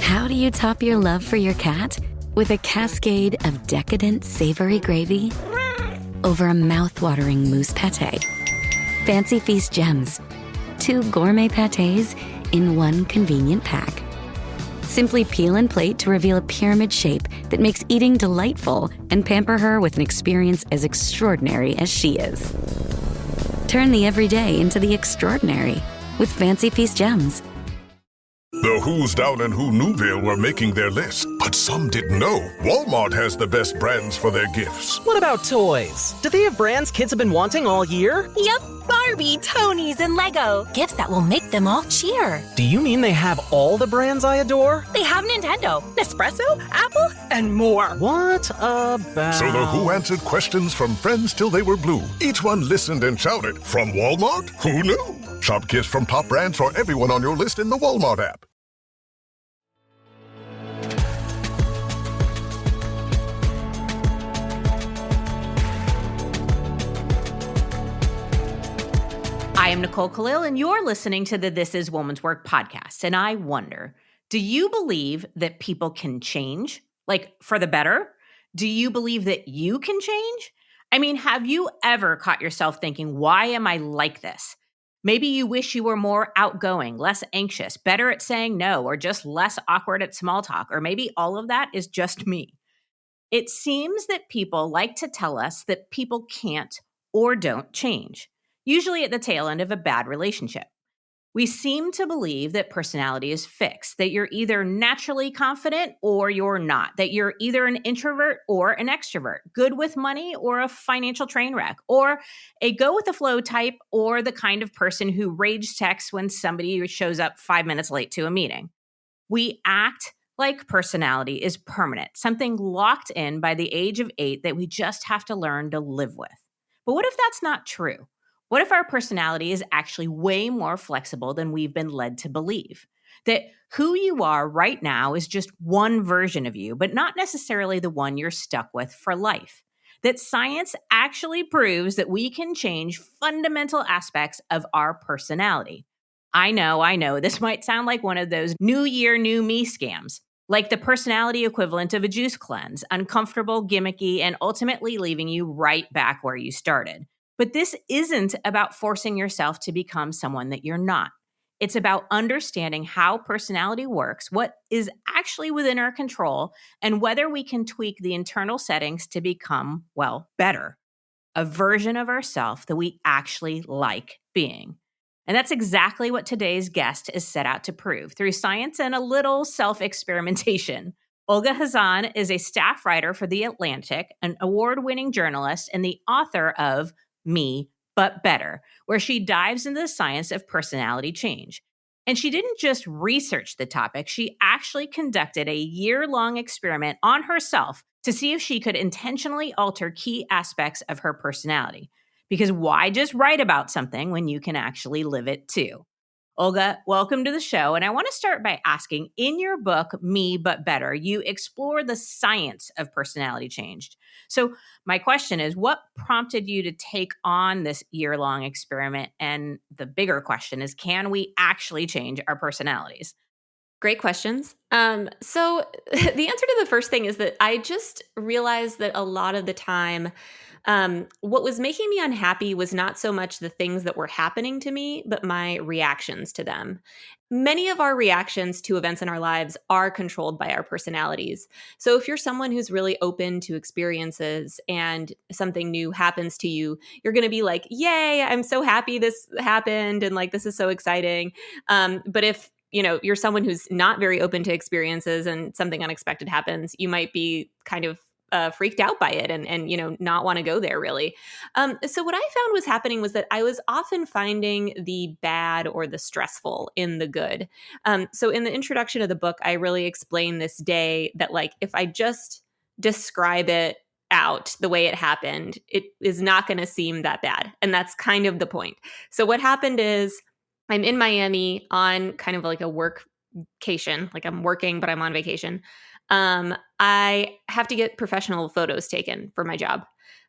How do you top your love for your cat? With a cascade of decadent savory gravy over a mouth-watering mousse pâté. Fancy Feast gems. 2 gourmet pâtés in one convenient pack. Simply peel and plate to reveal a pyramid shape that makes eating delightful and pamper her with an experience as extraordinary as she is. Turn the everyday into the extraordinary with Fancy Feast gems. The Who's Down in Who Newville were making their list, but some didn't know Walmart has the best brands for their gifts. What about toys? Do they have brands kids have been wanting all year? Yep, Barbie, Tony's, and Lego. Gifts that will make them all cheer. Do you mean they have all the brands I adore? They have Nintendo, Nespresso, Apple, and more. What about... So the Who answered questions from friends till they were blue. Each one listened and shouted, from Walmart? Who knew? Shop gifts from top brands for everyone on your list in the Walmart app. I am Nicole Khalil, and you're listening to the This Is Woman's Work podcast. And I wonder, do you believe that people can change, like for the better? Do you believe that you can change? I mean, have you ever caught yourself thinking, why am I like this? Maybe you wish you were more outgoing, less anxious, better at saying no, or just less awkward at small talk. Or maybe all of that is just me. It seems that people like to tell us that people can't or don't change, usually at the tail end of a bad relationship. We seem to believe that personality is fixed, that you're either naturally confident or you're not, that you're either an introvert or an extrovert, good with money or a financial train wreck, or a go-with-the-flow type or the kind of person who rage texts when somebody shows up 5 minutes late to a meeting. We act like personality is permanent, something locked in by the age of 8 that we just have to learn to live with. But what if that's not true? What if our personality is actually way more flexible than we've been led to believe? That who you are right now is just one version of you, but not necessarily the one you're stuck with for life. That science actually proves that we can change fundamental aspects of our personality. I know, this might sound like one of those new year, new me scams, like the personality equivalent of a juice cleanse, uncomfortable, gimmicky, and ultimately leaving you right back where you started. But this isn't about forcing yourself to become someone that you're not. It's about understanding how personality works, what is actually within our control, and whether we can tweak the internal settings to become, well, better. A version of ourselves that we actually like being. And that's exactly what today's guest is set out to prove through science and a little self-experimentation. Olga Khazan is a staff writer for The Atlantic, an award-winning journalist, and the author of Me, But Better, where she dives into the science of personality change. And she didn't just research the topic, she actually conducted a year-long experiment on herself to see if she could intentionally alter key aspects of her personality. Because why just write about something when you can actually live it too? Olga, welcome to the show. And I want to start by asking, in your book, Me, But Better, you explore the science of personality change. So my question is, what prompted you to take on this year-long experiment? And the bigger question is, can we actually change our personalities? Great questions. So the answer to the first thing is that I just realized that a lot of the time, what was making me unhappy was not so much the things that were happening to me, but my reactions to them. Many of our reactions to events in our lives are controlled by our personalities. So if you're someone who's really open to experiences and something new happens to you, you're going to be like, yay, I'm so happy this happened. And like, this is so exciting. But if you're someone who's not very open to experiences and something unexpected happens, you might be kind of freaked out by it and not want to go there really. So what I found was happening was that I was often finding the bad or the stressful in the good. So in the introduction of the book, I really explain this day that like, if I just describe it out the way it happened, it is not going to seem that bad. And that's kind of the point. So what happened is I'm in Miami on kind of like a workcation, like I'm working, but I'm on vacation. I have to get professional photos taken for my job.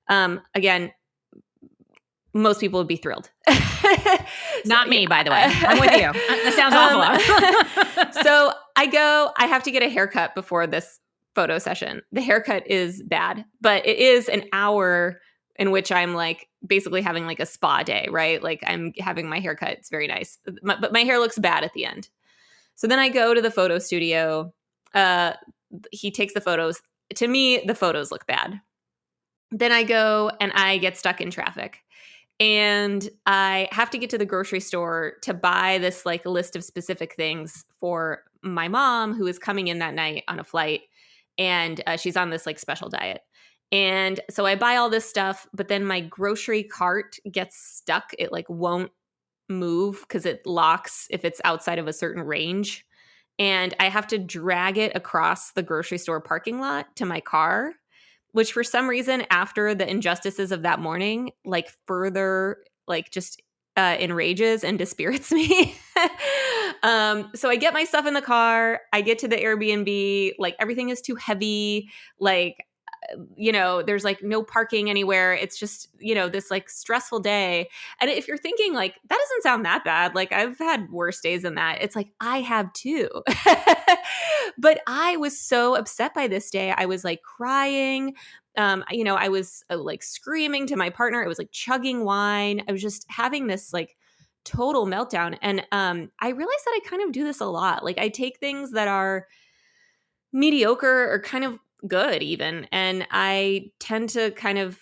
Again, most people would be thrilled. Not me, by the way. I'm with you. That sounds awful. So I have to get a haircut before this photo session. The haircut is bad, but it is an hour in which I'm like basically having like a spa day, right? Like I'm having my haircut. It's very nice. But my hair looks bad at the end. So then I go to the photo studio. He takes the photos. To me, the photos look bad. Then I go and I get stuck in traffic. And I have to get to the grocery store to buy this like list of specific things for my mom, who is coming in that night on a flight. And she's on this like special diet. And so I buy all this stuff, but then my grocery cart gets stuck. It like won't move because it locks if it's outside of a certain range. And I have to drag it across the grocery store parking lot to my car, which for some reason, after the injustices of that morning, like further, like just enrages and dispirits me. So I get my stuff in the car. I get to the Airbnb. Like everything is too heavy. Like, there's like no parking anywhere. It's just, this like stressful day. And if you're thinking like, that doesn't sound that bad. Like I've had worse days than that. It's like, I have too. But I was so upset by this day. I was like crying. I was like screaming to my partner. I was like chugging wine. I was just having this like total meltdown. And I realized that I kind of do this a lot. Like I take things that are mediocre or kind of good even, and I tend to kind of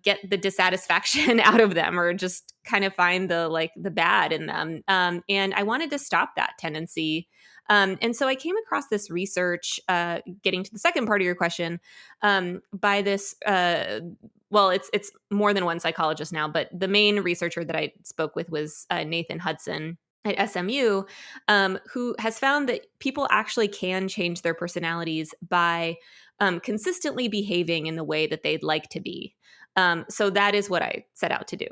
get the dissatisfaction out of them, or just kind of find the bad in them. And I wanted to stop that tendency. And so I came across this research, getting to the second part of your question, by this, it's more than one psychologist now, but the main researcher that I spoke with was Nathan Hudson at SMU, who has found that people actually can change their personalities by consistently behaving in the way that they'd like to be. So that is what I set out to do.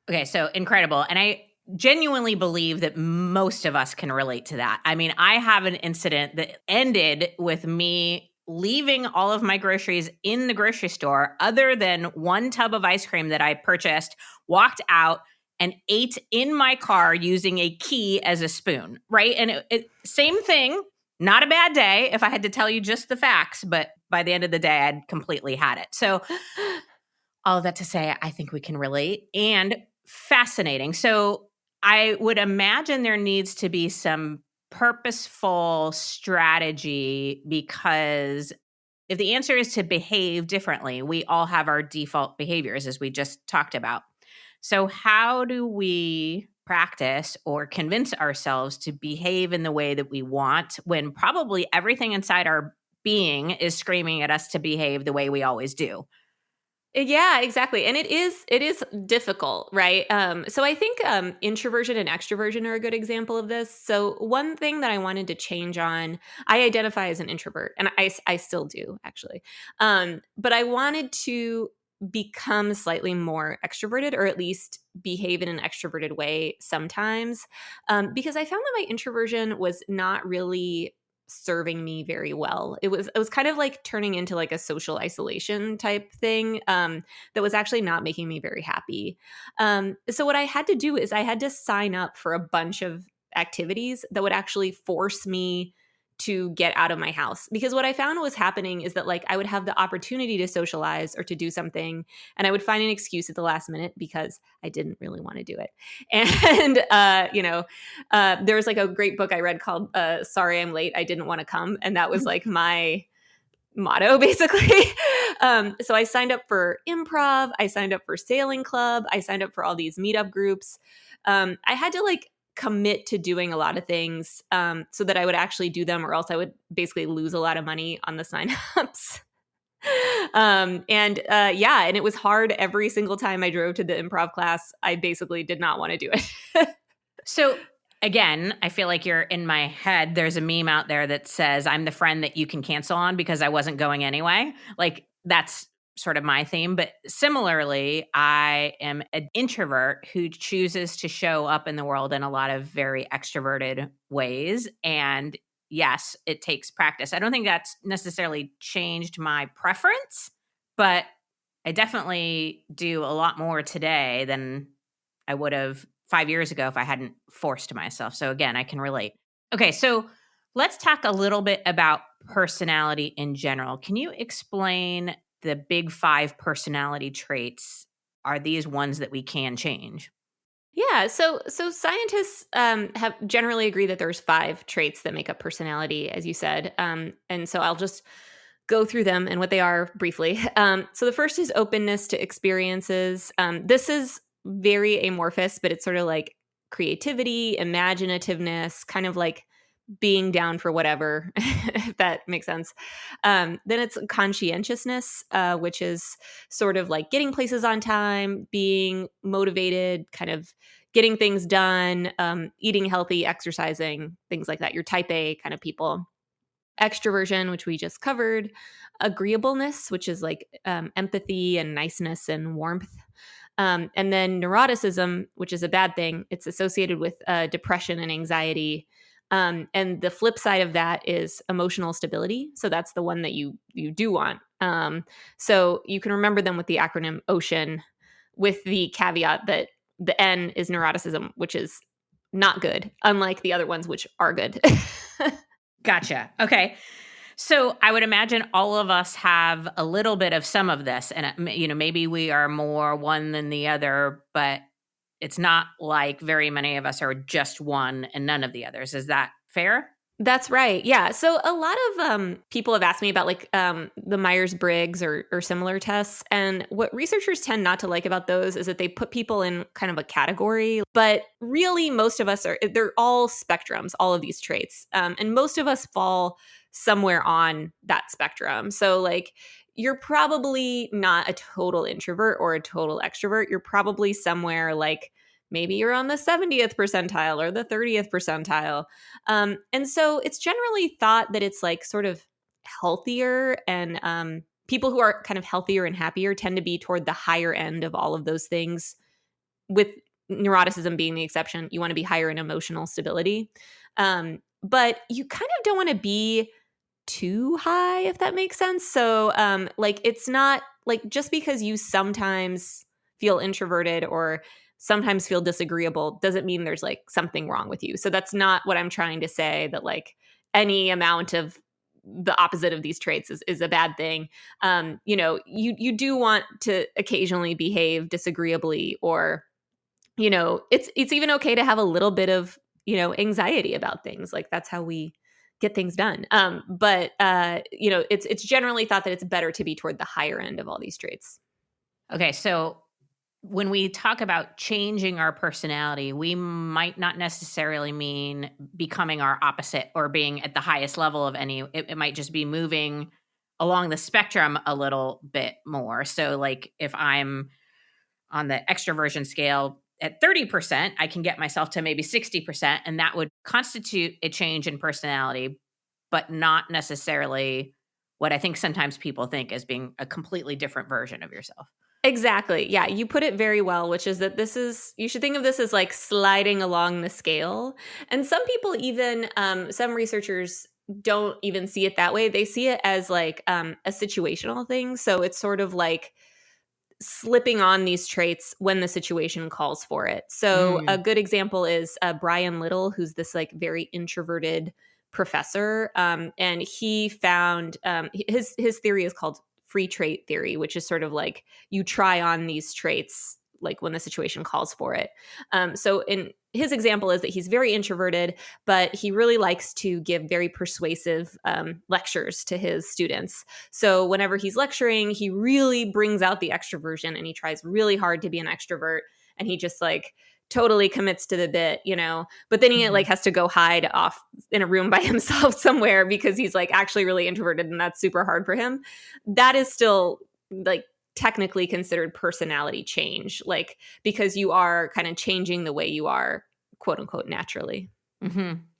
Okay, so incredible. And I genuinely believe that most of us can relate to that. I mean, I have an incident that ended with me leaving all of my groceries in the grocery store, other than one tub of ice cream that I purchased, walked out, and ate in my car using a key as a spoon, right? And same thing, not a bad day if I had to tell you just the facts, but by the end of the day, I'd completely had it. So all of that to say, I think we can relate, and fascinating. So I would imagine there needs to be some purposeful strategy, because if the answer is to behave differently, we all have our default behaviors, as we just talked about. So how do we practice or convince ourselves to behave in the way that we want, when probably everything inside our being is screaming at us to behave the way we always do? Yeah, exactly. And it is difficult, right? So I think introversion and extroversion are a good example of this. So one thing that I wanted to change on, I identify as an introvert, and I still do actually. But I wanted to become slightly more extroverted, or at least behave in an extroverted way sometimes, because I found that my introversion was not really serving me very well. It was kind of like turning into like a social isolation type thing, that was actually not making me very happy. So what I had to do is I had to sign up for a bunch of activities that would actually force me to get out of my house. Because what I found was happening is that like I would have the opportunity to socialize or to do something, and I would find an excuse at the last minute because I didn't really want to do it. And there was like a great book I read called Sorry I'm Late, I Didn't Want to Come. And that was like my motto basically. So I signed up for improv, I signed up for sailing club, I signed up for all these meetup groups. I had to like commit to doing a lot of things, so that I would actually do them, or else I would basically lose a lot of money on the signups. And it was hard every single time I drove to the improv class. I basically did not want to do it. So again, I feel like you're in my head. There's a meme out there that says, I'm the friend that you can cancel on because I wasn't going anyway. Like that's sort of my theme. But similarly, I am an introvert who chooses to show up in the world in a lot of very extroverted ways. And yes, it takes practice. I don't think that's necessarily changed my preference, but I definitely do a lot more today than I would have 5 years ago if I hadn't forced myself. So again, I can relate. Okay, so let's talk a little bit about personality in general. Can you explain the big five personality traits? Are these ones that we can change? Yeah, so scientists have generally agreed that there's 5 traits that make up personality, as you said, and so I'll just go through them and what they are briefly. So the first is openness to experiences. This is very amorphous, but it's sort of like creativity, imaginativeness, kind of like being down for whatever, if that makes sense. Then it's conscientiousness, which is sort of like getting places on time, being motivated, kind of getting things done, eating healthy, exercising, things like that. Your type A kind of people. Extroversion, which we just covered. Agreeableness, which is like empathy and niceness and warmth. And then neuroticism, which is a bad thing. It's associated with depression and anxiety. And the flip side of that is emotional stability. So that's the one that you do want. So you can remember them with the acronym OCEAN, with the caveat that the N is neuroticism, which is not good, unlike the other ones, which are good. Gotcha. Okay. So I would imagine all of us have a little bit of some of this, and maybe we are more one than the other, but it's not like very many of us are just one and none of the others. Is that fair? That's right. Yeah. So a lot of people have asked me about like the Myers-Briggs or similar tests. And what researchers tend not to like about those is that they put people in kind of a category. But really, most of us they're all spectrums, all of these traits. And most of us fall somewhere on that spectrum. So like you're probably not a total introvert or a total extrovert. You're probably somewhere like maybe you're on the 70th percentile or the 30th percentile. And so it's generally thought that it's like sort of healthier, and people who are kind of healthier and happier tend to be toward the higher end of all of those things, with neuroticism being the exception. You want to be higher in emotional stability. But you kind of don't want to be too high, if that makes sense. So like it's not like just because you sometimes feel introverted or sometimes feel disagreeable doesn't mean there's like something wrong with you. So that's not what I'm trying to say, that like any amount of the opposite of these traits is a bad thing. You do want to occasionally behave disagreeably, or it's even okay to have a little bit of anxiety about things. Like that's how we get things done. But it's generally thought that it's better to be toward the higher end of all these traits. Okay, so when we talk about changing our personality, we might not necessarily mean becoming our opposite or being at the highest level of any. It might just be moving along the spectrum a little bit more. So, like if I'm on the extroversion scale at 30%, I can get myself to maybe 60%, and that would constitute a change in personality, but not necessarily what I think sometimes people think as being a completely different version of yourself. Exactly. Yeah, you put it very well, which is that you should think of this as like sliding along the scale. And some people even, some researchers don't even see it that way. They see it as like a situational thing. So it's sort of like slipping on these traits when the situation calls for it. So a good example is Brian Little, who's this like very introverted professor. And he found his theory is called free trait theory, which is sort of like you try on these traits like when the situation calls for it. So in his example is that he's very introverted, but he really likes to give very persuasive lectures to his students. So whenever he's lecturing, he really brings out the extroversion and he tries really hard to be an extrovert, and he just like totally commits to the bit, but then he like has to go hide off in a room by himself somewhere because he's like actually really introverted, and that's super hard for him. That is still like technically considered personality change, like because you are kind of changing the way you are, quote unquote, naturally.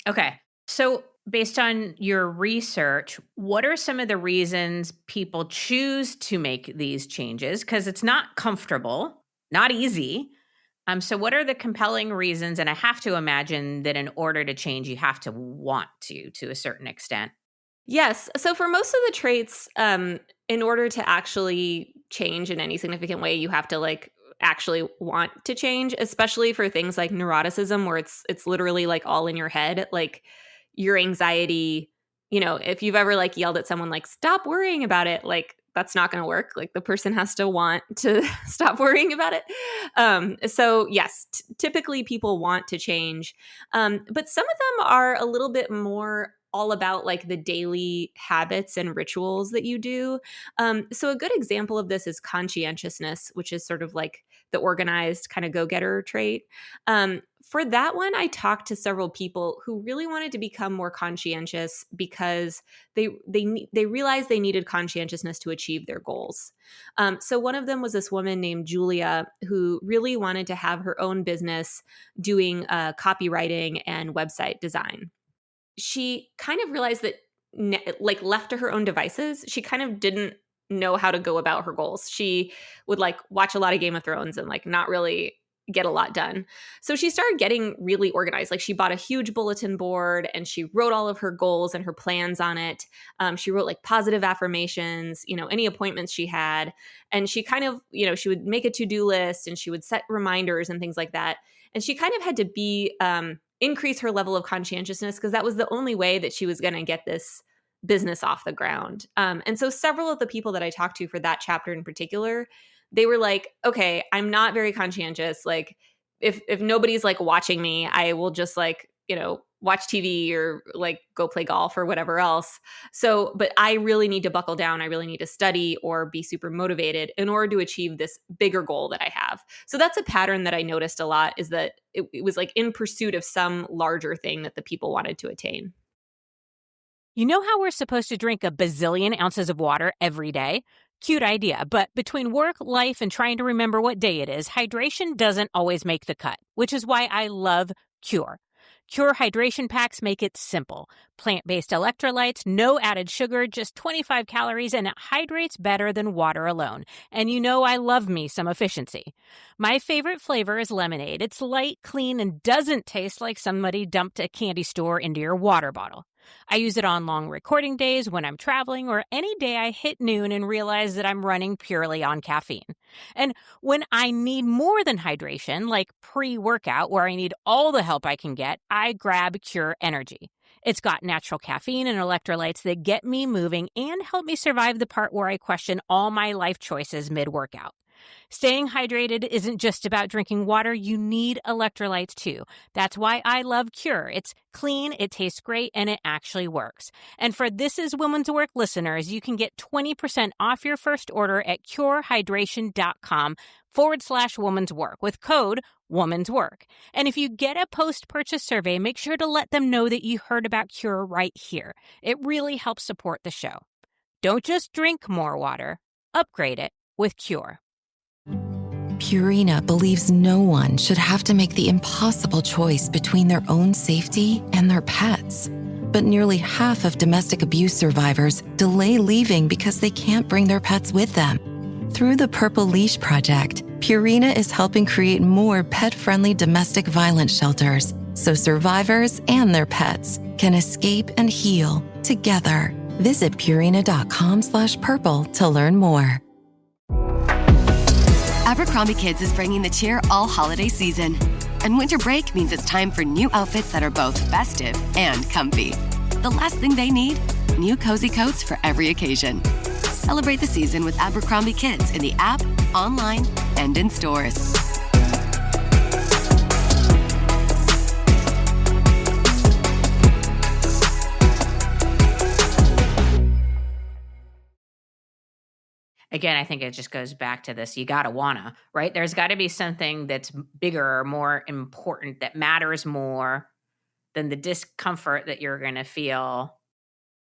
Okay. So based on your research, what are some of the reasons people choose to make these changes? Because it's not comfortable, not easy. So what are the compelling reasons? And I have to imagine that in order to change, you have to want to a certain extent. Yes. So for most of the traits, in order to actually change in any significant way, you have to like actually want to change, especially for things like neuroticism, where it's literally like all in your head. Like your anxiety, if you've ever like yelled at someone like, stop worrying about it, like that's not going to work. Like the person has to want to stop worrying about it. So yes, typically people want to change. But some of them are a little bit more all about like the daily habits and rituals that you do. So a good example of this is conscientiousness, which is sort of like the organized kind of go-getter trait. For that one, I talked to several people who really wanted to become more conscientious because they realized they needed conscientiousness to achieve their goals. So one of them was this woman named Julia who really wanted to have her own business doing copywriting and website design. She kind of realized that like left to her own devices, she kind of didn't know how to go about her goals. She would like watch a lot of Game of Thrones and like not really get a lot done. So she started getting really organized. Like she bought a huge bulletin board and she wrote all of her goals and her plans on it. She wrote like positive affirmations, any appointments she had. And she kind of, she would make a to-do list and she would set reminders and things like that. And she kind of had to be increase her level of conscientiousness because that was the only way that she was going to get this business off the ground. And so several of the people that I talked to for that chapter in particular, they were like, okay, I'm not very conscientious. Like if nobody's like watching me, I will just like, watch TV or like go play golf or whatever else. So, but I really need to buckle down. I really need to study or be super motivated in order to achieve this bigger goal that I have. So that's a pattern that I noticed a lot, is that it was like in pursuit of some larger thing that the people wanted to attain. You know how we're supposed to drink a bazillion ounces of water every day? Cute idea, but between work, life, and trying to remember what day it is, hydration doesn't always make the cut, which is why I love Cure. Cure hydration packs make it simple. Plant-based electrolytes, no added sugar, just 25 calories, and it hydrates better than water alone. And you know I love me some efficiency. My favorite flavor is lemonade. It's light, clean, and doesn't taste like somebody dumped a candy store into your water bottle. I use it on long recording days when I'm traveling or any day I hit noon and realize that I'm running purely on caffeine. And when I need more than hydration, like pre-workout where I need all the help I can get, I grab Cure Energy. It's got natural caffeine and electrolytes that get me moving and help me survive the part where I question all my life choices mid-workout. Staying hydrated isn't just about drinking water. You need electrolytes too. That's why I love Cure. It's clean, it tastes great, and it actually works. And for This Is Women's Work listeners, you can get 20% off your first order at curehydration.com/woman's work with code woman's work. And if you get a post-purchase survey, make sure to let them know that you heard about Cure right here. It really helps support the show. Don't just drink more water. Upgrade it with Cure. Purina believes no one should have to make the impossible choice between their own safety and their pets. But nearly half of domestic abuse survivors delay leaving because they can't bring their pets with them. Through the Purple Leash Project, Purina is helping create more pet-friendly domestic violence shelters so survivors and their pets can escape and heal together. Visit Purina.com/purple to learn more. Abercrombie Kids is bringing the cheer all holiday season. And winter break means it's time for new outfits that are both festive and comfy. The last thing they need? New cozy coats for every occasion. Celebrate the season with Abercrombie Kids in the app, online, and in stores. Again, I think it just goes back to this. You got to wanna, right? There's got to be something that's bigger, more important, that matters more than the discomfort that you're going to feel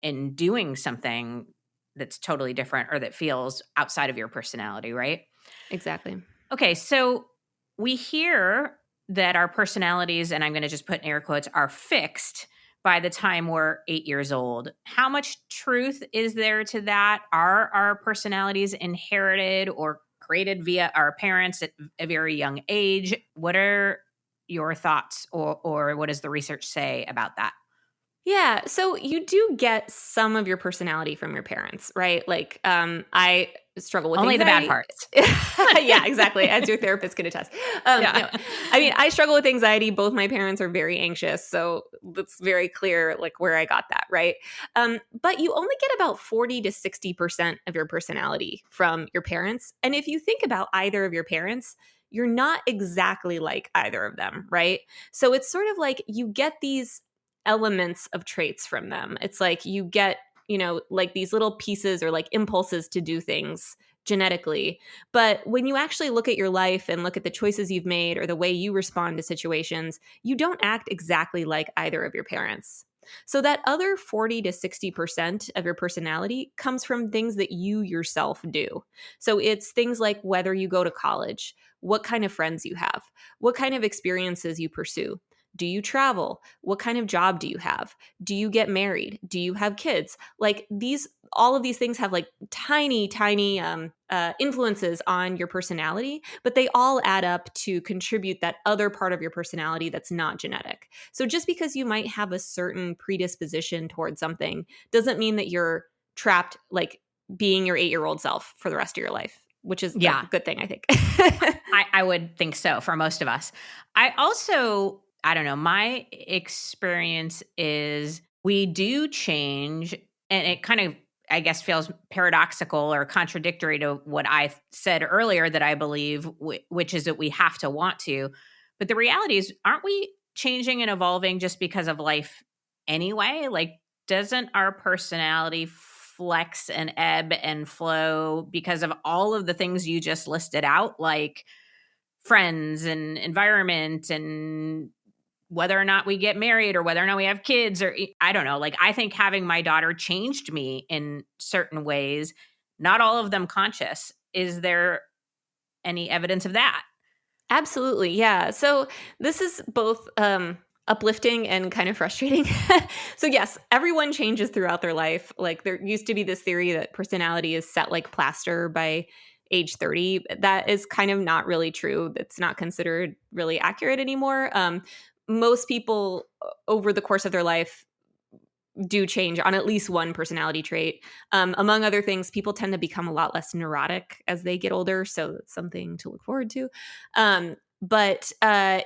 in doing something that's totally different or that feels outside of your personality, right? Exactly. Okay, so we hear that our personalities, and I'm going to just put in air quotes, are fixed by the time we're 8 years old. How much truth is there to that? Are our personalities inherited or created via our parents at a very young age? What are your thoughts, or what does the research say about that? Yeah, so you do get some of your personality from your parents, right? Like, I struggle with Only the bad anxiety. parts. Yeah, exactly. As your therapist can attest. Yeah. No, I mean, I struggle with anxiety. Both my parents are very anxious, so it's very clear, like where I got that, right? But you only get about 40 to 60% of your personality from your parents, and if you think about either of your parents, you're not exactly like either of them, right? So it's sort of like you get these elements of traits from them. It's like you get, like these little pieces or like impulses to do things genetically. But when you actually look at your life and look at the choices you've made or the way you respond to situations, you don't act exactly like either of your parents. So that other 40 to 60% of your personality comes from things that you yourself do. So it's things like whether you go to college, what kind of friends you have, what kind of experiences you pursue. Do you travel? What kind of job do you have? Do you get married? Do you have kids? Like all of these things have like tiny, tiny influences on your personality, but they all add up to contribute that other part of your personality that's not genetic. So just because you might have a certain predisposition towards something doesn't mean that you're trapped like being your 8-year-old self for the rest of your life, which is Yeah. a good thing, I think. I would think so for most of us. I don't know, my experience is we do change, and it kind of, I guess, feels paradoxical or contradictory to what I said earlier that I believe, which is that we have to want to. But the reality is, aren't we changing and evolving just because of life anyway? Like, doesn't our personality flex and ebb and flow because of all of the things you just listed out, like friends and environment and whether or not we get married or whether or not we have kids, or I don't know. Like, I think having my daughter changed me in certain ways, not all of them conscious. Is there any evidence of that? Absolutely. Yeah. So this is both uplifting and kind of frustrating. So, yes, everyone changes throughout their life. Like, there used to be this theory that personality is set like plaster by age 30. That is kind of not really true. It's not considered really accurate anymore. Most people over the course of their life do change on at least one personality trait. Among other things, people tend to become a lot less neurotic as they get older, so that's something to look forward to.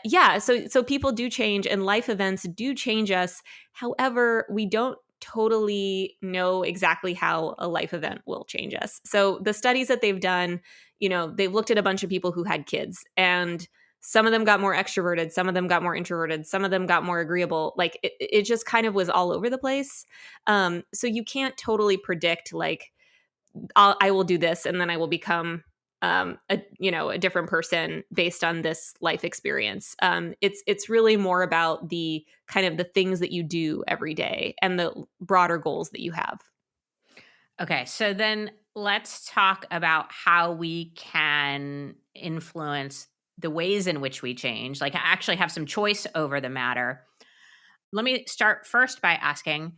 Yeah, so people do change, and life events do change us. However, we don't totally know exactly how a life event will change us. So the studies that they've done, they've looked at a bunch of people who had kids, and some of them got more extroverted, some of them got more introverted, some of them got more agreeable. Like it just kind of was all over the place. So you can't totally predict like I will do this and then I will become a different person based on this life experience. It's really more about the kind of the things that you do every day and the broader goals that you have. Okay, so then let's talk about how we can influence the ways in which we change, like actually have some choice over the matter. Let me start first by asking,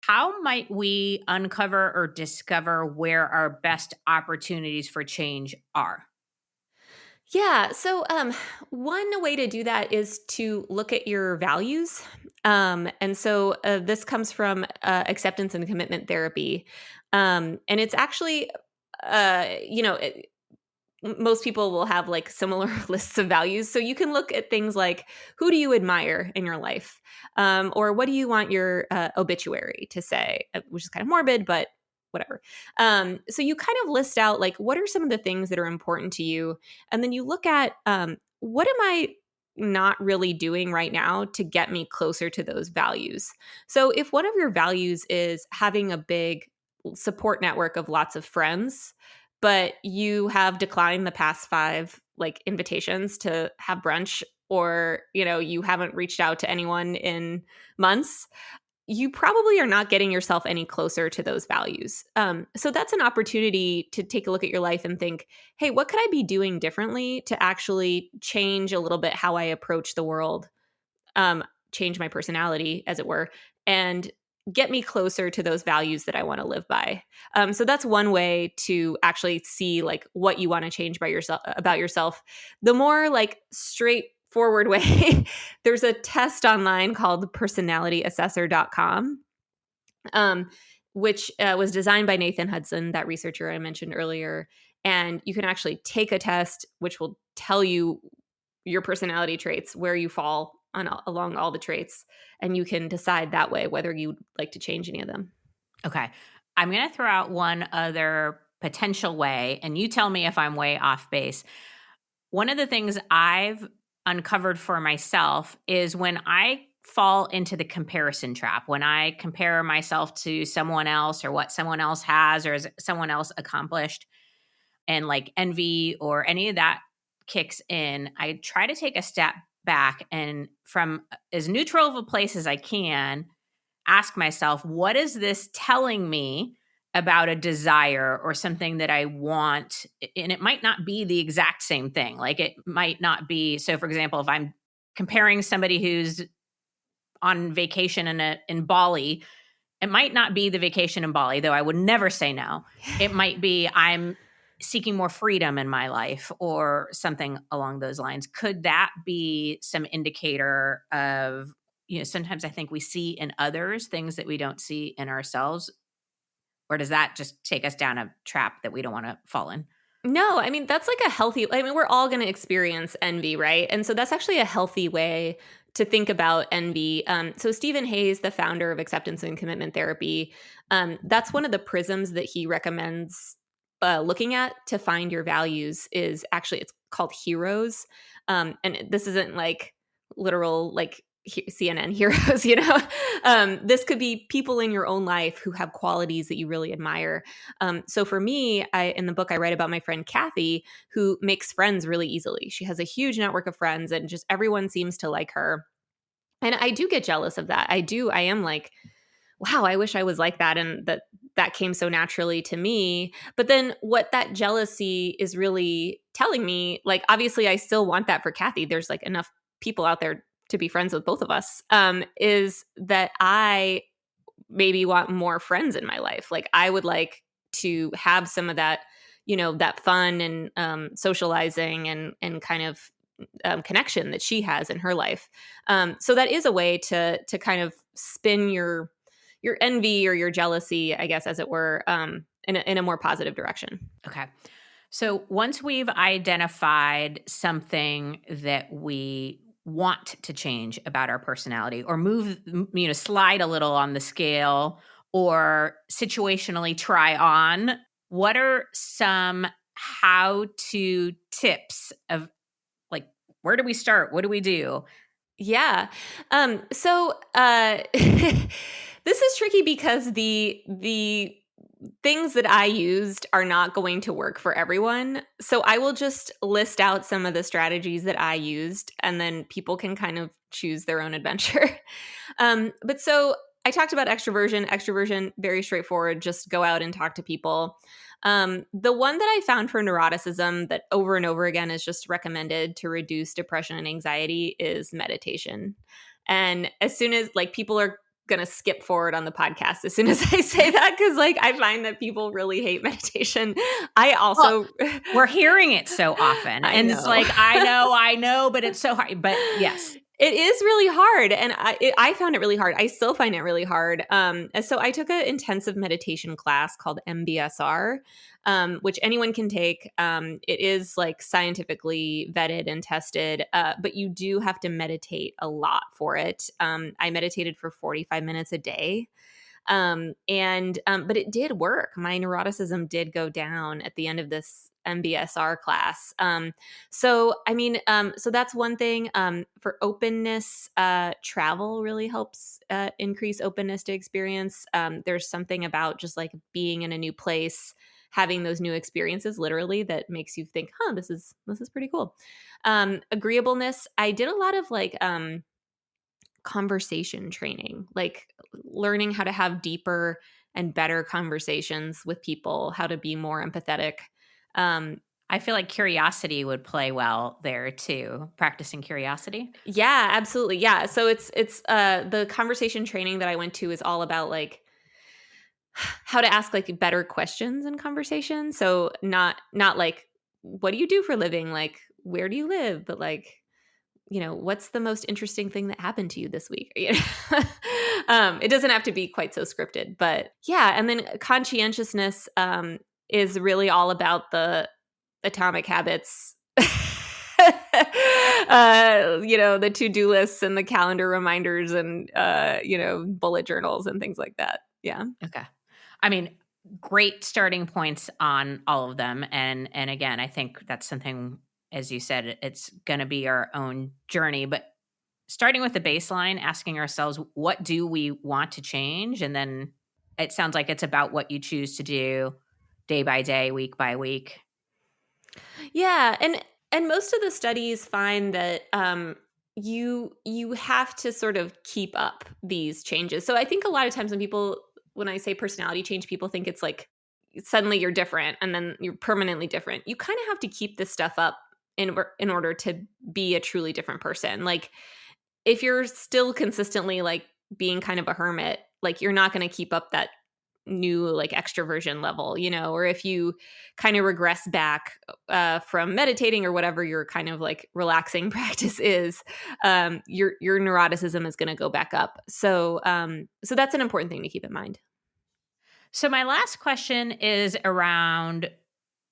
how might we uncover or discover where our best opportunities for change are? Yeah. So, one way to do that is to look at your values. And so this comes from acceptance and commitment therapy. And it's actually, most people will have like similar lists of values. So you can look at things like who do you admire in your life? Or what do you want your obituary to say? Which is kind of morbid, but whatever. So you kind of list out like what are some of the things that are important to you? And then you look at what am I not really doing right now to get me closer to those values? So if one of your values is having a big support network of lots of friends, but you have declined the past 5 like invitations to have brunch, or you haven't reached out to anyone in months, you probably are not getting yourself any closer to those values. So that's an opportunity to take a look at your life and think, hey, what could I be doing differently to actually change a little bit how I approach the world, change my personality, as it were, and get me closer to those values that I want to live by. So that's one way to actually see like what you want to change by yourself about yourself. The more like straightforward forward way, there's a test online called personalityassessor.com, which was designed by Nathan Hudson, that researcher I mentioned earlier. And you can actually take a test, which will tell you your personality traits, where you fall along all the traits. And you can decide that way whether you'd like to change any of them. Okay. I'm going to throw out one other potential way, and you tell me if I'm way off base. One of the things I've uncovered for myself is when I fall into the comparison trap, when I compare myself to someone else or what someone else has or is someone else accomplished, and like envy or any of that kicks in, I try to take a step back and from as neutral of a place as I can, ask myself, what is this telling me about a desire or something that I want? And it might not be the exact same thing. Like it might not be. So for example, if I'm comparing somebody who's on vacation in Bali, it might not be the vacation in Bali, though I would never say no. It might be I'm seeking more freedom in my life or something along those lines. Could that be some indicator of, sometimes I think we see in others things that we don't see in ourselves? Or does that just take us down a trap that we don't want to fall in? No, I mean, that's like a healthy, we're all going to experience envy, right? And so that's actually a healthy way to think about envy. So Stephen Hayes, the founder of acceptance and commitment therapy, that's one of the prisms that he recommends looking at to find your values is actually, it's called heroes. And this isn't like literal, like CNN heroes, this could be people in your own life who have qualities that you really admire. So for me, in the book, I write about my friend Kathy, who makes friends really easily. She has a huge network of friends and just everyone seems to like her. And I do get jealous of that. I am like, wow, I wish I was like that. And that came so naturally to me. But then what that jealousy is really telling me, like, obviously I still want that for Kathy. There's like enough people out there to be friends with both of us, is that I maybe want more friends in my life. Like I would like to have some of that, that fun and socializing and kind of connection that she has in her life. So that is a way to kind of spin your envy or your jealousy, I guess, as it were, in a more positive direction. Okay. So once we've identified something that we want to change about our personality or move, slide a little on the scale or situationally try on, what are some how-to tips of like, where do we start? What do we do? Yeah. So this is tricky because the things that I used are not going to work for everyone. So I will just list out some of the strategies that I used, and then people can kind of choose their own adventure. But so I talked about extroversion, very straightforward. Just go out and talk to people. The one that I found for neuroticism that over and over again is just recommended to reduce depression and anxiety is meditation. And as soon as like people are going to skip forward on the podcast as soon as I say that, because like I find that people really hate meditation. I also we're hearing it so often, and it's like I know, but it's so hard. But yes. It is really hard. And I found it really hard. I still find it really hard. And so I took an intensive meditation class called MBSR, which anyone can take. It is like scientifically vetted and tested, but you do have to meditate a lot for it. I meditated for 45 minutes a day. But it did work. My neuroticism did go down at the end of this MBSR class. So that's one thing. For openness, travel really helps increase openness to experience. There's something about just like being in a new place, having those new experiences literally that makes you think, this is pretty cool. Agreeableness. I did a lot of like conversation training, like learning how to have deeper and better conversations with people, how to be more empathetic. I feel like curiosity would play well there too. Practicing curiosity. Yeah, absolutely. Yeah. So it's the conversation training that I went to is all about like how to ask like better questions in conversation. So not like, what do you do for a living? Like, where do you live? But like, what's the most interesting thing that happened to you this week? It doesn't have to be quite so scripted, but yeah. And then conscientiousness is really all about the atomic habits, the to-do lists and the calendar reminders and, bullet journals and things like that. Yeah. Okay. I mean, great starting points on all of them. And again, I think that's something, as you said, it's going to be our own journey, but starting with the baseline, asking ourselves, what do we want to change? And then it sounds like it's about what you choose to do day by day, week by week. Yeah, and most of the studies find that you have to sort of keep up these changes. So I think a lot of times when I say personality change, people think it's like suddenly you're different and then you're permanently different. You kind of have to keep this stuff up in order to be a truly different person. Like if you're still consistently like being kind of a hermit, like you're not going to keep up that new like extroversion level, or if you kind of regress back from meditating or whatever your kind of like relaxing practice is, your neuroticism is going to go back up. So that's an important thing to keep in mind. So my last question is around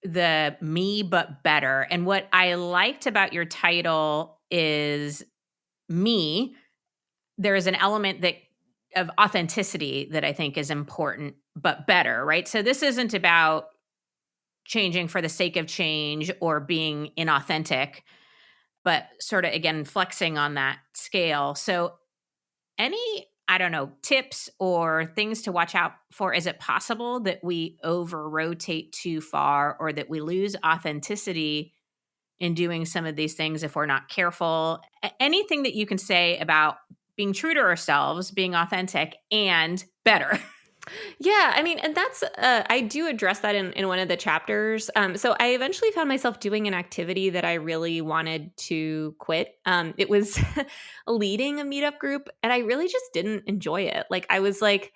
the me but better. And what I liked about your title is me. There is an element of authenticity that I think is important, but better, right? So this isn't about changing for the sake of change or being inauthentic, but sort of, again, flexing on that scale. So any, I don't know, tips or things to watch out for? Is it possible that we over-rotate too far or that we lose authenticity in doing some of these things if we're not careful? Anything that you can say about being true to ourselves, being authentic, and better. Yeah, I mean, and that's I do address that in one of the chapters. So I eventually found myself doing an activity that I really wanted to quit. It was leading a meetup group, and I really just didn't enjoy it. Like I was like,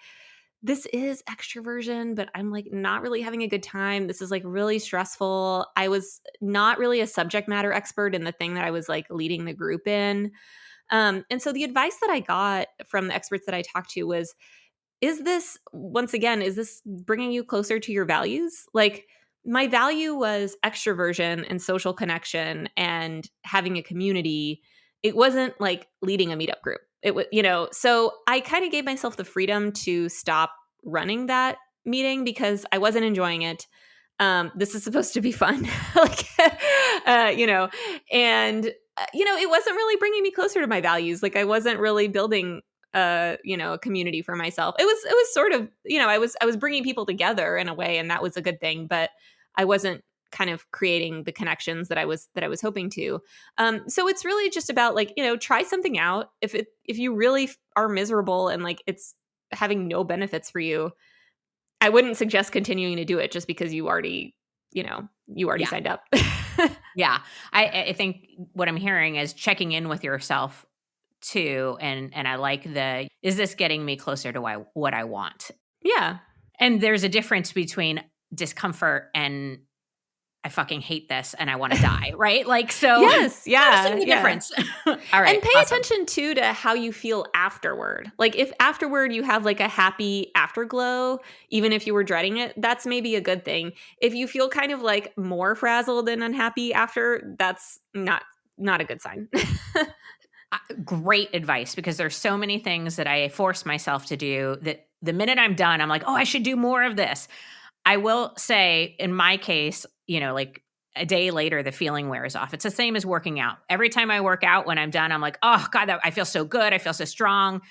this is extroversion, but I'm like not really having a good time. This is like really stressful. I was not really a subject matter expert in the thing that I was like leading the group in. And so the advice that I got from the experts that I talked to was, is this bringing you closer to your values? Like my value was extroversion and social connection and having a community. It wasn't like leading a meetup group. It was, so I kind of gave myself the freedom to stop running that meeting because I wasn't enjoying it. This is supposed to be fun, and it wasn't really bringing me closer to my values. Like I wasn't really building a community for myself. It was sort of, I was bringing people together in a way, and that was a good thing, but I wasn't kind of creating the connections that I was hoping to. So it's really just about like, try something out. If you really are miserable and like it's having no benefits for you, I wouldn't suggest continuing to do it just because you already signed up. Yeah. I think what I'm hearing is checking in with yourself too. And I like is this getting me closer to what I want? Yeah. And there's a difference between discomfort and I fucking hate this and I want to die, right? Like, so yes, yeah, the difference. All right. And pay attention too to how you feel afterward. Like if afterward you have like a happy afterglow, even if you were dreading it, that's maybe a good thing. If you feel kind of like more frazzled and unhappy after, that's not a good sign. Great advice, because there's so many things that I force myself to do that the minute I'm done, I'm like, oh, I should do more of this. I will say in my case, like a day later, the feeling wears off. It's the same as working out. Every time I work out, when I'm done, I'm like, oh God, I feel so good. I feel so strong.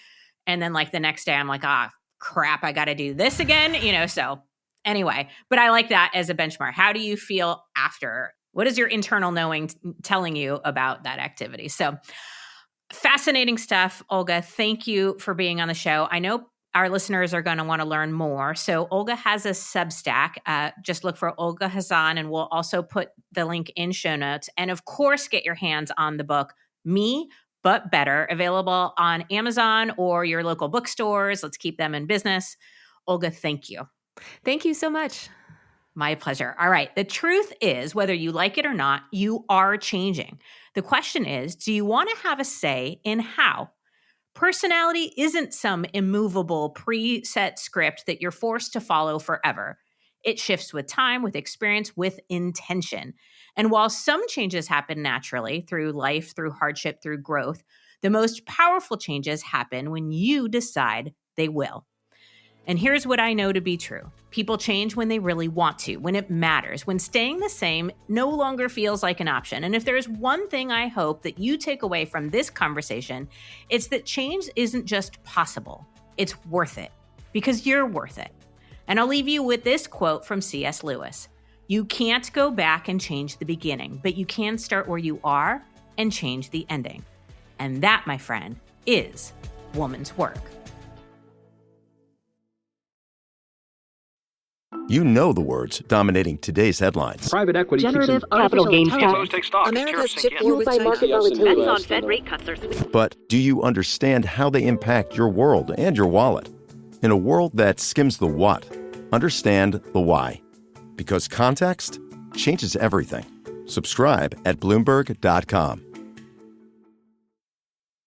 And then like the next day I'm like, crap, I got to do this again, so anyway, but I like that as a benchmark. How do you feel after? What is your internal knowing telling you about that activity? So fascinating stuff, Olga. Thank you for being on the show. I know our listeners are going to want to learn more. So Olga has a Substack. Just look for Olga Khazan, and we'll also put the link in show notes. And of course, get your hands on the book, Me, But Better, available on Amazon or your local bookstores. Let's keep them in business. Olga, thank you. Thank you so much. My pleasure. All right. The truth is, whether you like it or not, you are changing. The question is, do you want to have a say in how? Personality isn't some immovable preset script that you're forced to follow forever. It shifts with time, with experience, with intention. And while some changes happen naturally through life, through hardship, through growth, the most powerful changes happen when you decide they will. And here's what I know to be true. People change when they really want to, when it matters, when staying the same no longer feels like an option. And if there's one thing I hope that you take away from this conversation, it's that change isn't just possible, it's worth it, because you're worth it. And I'll leave you with this quote from C.S. Lewis. You can't go back and change the beginning, but you can start where you are and change the ending. And that, my friend, is woman's work. You know the words dominating today's headlines. Private equity, generative capital gains tax, America's chip fueled by market volatility. on Fed rate cuts are sweet. But do you understand how they impact your world and your wallet? In a world that skims the what, understand the why. Because context changes everything. Subscribe at Bloomberg.com.